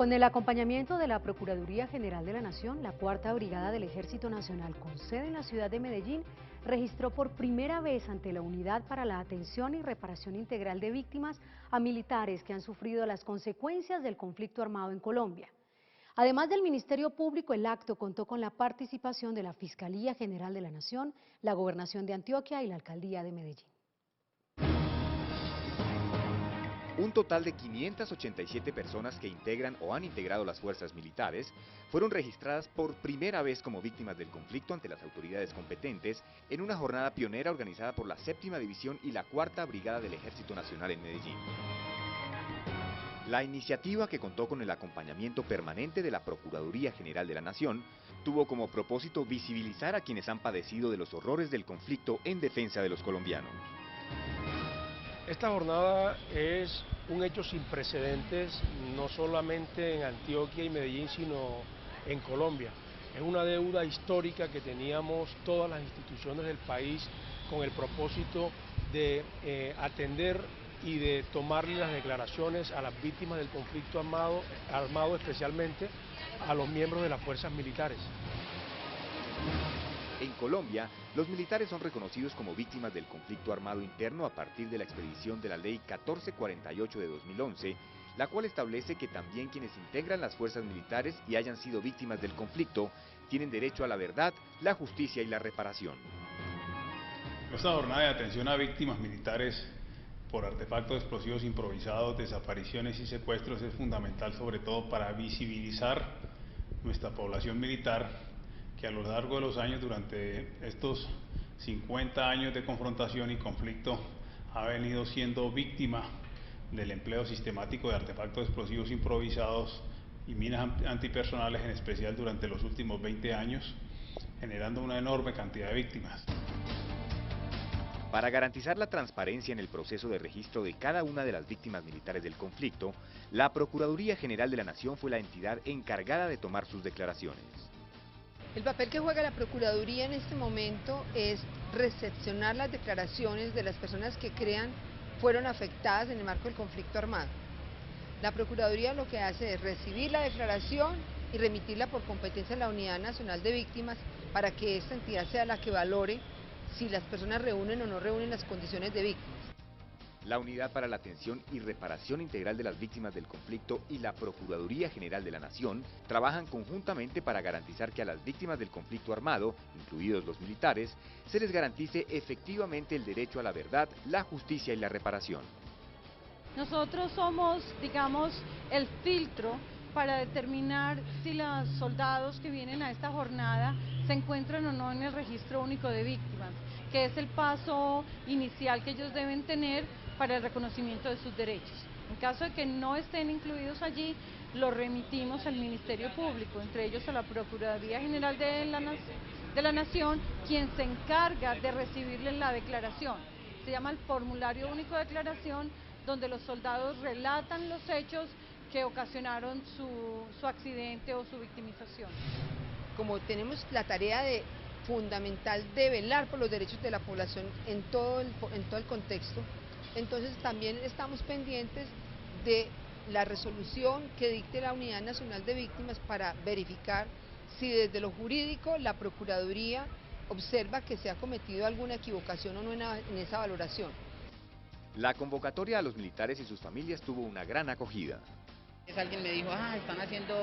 Con el acompañamiento de la Procuraduría General de la Nación, la Cuarta Brigada del Ejército Nacional, con sede en la ciudad de Medellín, registró por primera vez ante la Unidad para la Atención y Reparación Integral de Víctimas a militares que han sufrido las consecuencias del conflicto armado en Colombia. Además del Ministerio Público, el acto contó con la participación de la Fiscalía General de la Nación, la Gobernación de Antioquia y la Alcaldía de Medellín. Un total de 587 personas que integran o han integrado las fuerzas militares fueron registradas por primera vez como víctimas del conflicto ante las autoridades competentes en una jornada pionera organizada por la 7ª División y la 4ª Brigada del Ejército Nacional en Medellín. La iniciativa, que contó con el acompañamiento permanente de la Procuraduría General de la Nación, tuvo como propósito visibilizar a quienes han padecido de los horrores del conflicto en defensa de los colombianos. Esta jornada es un hecho sin precedentes, no solamente en Antioquia y Medellín, sino en Colombia. Es una deuda histórica que teníamos todas las instituciones del país con el propósito de atender y de tomarle las declaraciones a las víctimas del conflicto armado, especialmente a los miembros de las fuerzas militares. En Colombia, los militares son reconocidos como víctimas del conflicto armado interno a partir de la expedición de la Ley 1448 de 2011, la cual establece que también quienes integran las fuerzas militares y hayan sido víctimas del conflicto tienen derecho a la verdad, la justicia y la reparación. Esta jornada de atención a víctimas militares por artefactos explosivos improvisados, desapariciones y secuestros es fundamental, sobre todo para visibilizar nuestra población militar, que a lo largo de los años, durante estos 50 años de confrontación y conflicto, ha venido siendo víctima del empleo sistemático de artefactos explosivos improvisados y minas antipersonales, en especial durante los últimos 20 años, generando una enorme cantidad de víctimas. Para garantizar la transparencia en el proceso de registro de cada una de las víctimas militares del conflicto, la Procuraduría General de la Nación fue la entidad encargada de tomar sus declaraciones. El papel que juega la Procuraduría en este momento es recepcionar las declaraciones de las personas que crean fueron afectadas en el marco del conflicto armado. La Procuraduría lo que hace es recibir la declaración y remitirla por competencia a la Unidad Nacional de Víctimas para que esta entidad sea la que valore si las personas reúnen o no reúnen las condiciones de víctimas. La Unidad para la Atención y Reparación Integral de las Víctimas del Conflicto y la Procuraduría General de la Nación trabajan conjuntamente para garantizar que a las víctimas del conflicto armado, incluidos los militares, se les garantice efectivamente el derecho a la verdad, la justicia y la reparación. Nosotros somos, digamos, el filtro para determinar si los soldados que vienen a esta jornada se encuentran o no en el registro único de víctimas, que es el paso inicial que ellos deben tener para el reconocimiento de sus derechos. En caso de que no estén incluidos allí, los remitimos al Ministerio Público, entre ellos a la Procuraduría General de la Nación, quien se encarga de recibirles la declaración. Se llama el Formulario Único de Declaración, donde los soldados relatan los hechos que ocasionaron su accidente o su victimización. Como tenemos la tarea fundamental de velar por los derechos de la población en todo el contexto, entonces también estamos pendientes de la resolución que dicte la Unidad Nacional de Víctimas para verificar si desde lo jurídico la Procuraduría observa que se ha cometido alguna equivocación o no en esa valoración. La convocatoria a los militares y sus familias tuvo una gran acogida. Alguien me dijo, están haciendo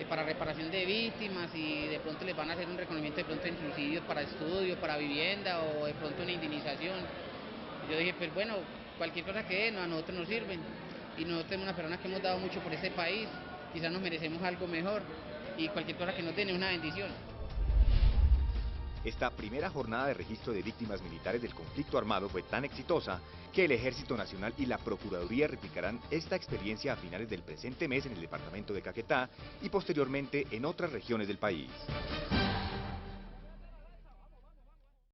para reparación de víctimas y de pronto les van a hacer un reconocimiento de pronto de subsidios para estudio, para vivienda o de pronto una indemnización. Yo dije, pues bueno, cualquier cosa que den, a nosotros nos sirven y nosotros somos unas personas que hemos dado mucho por este país, quizás nos merecemos algo mejor y cualquier cosa que nos den es una bendición. Esta primera jornada de registro de víctimas militares del conflicto armado fue tan exitosa que el Ejército Nacional y la Procuraduría replicarán esta experiencia a finales del presente mes en el departamento de Caquetá y posteriormente en otras regiones del país.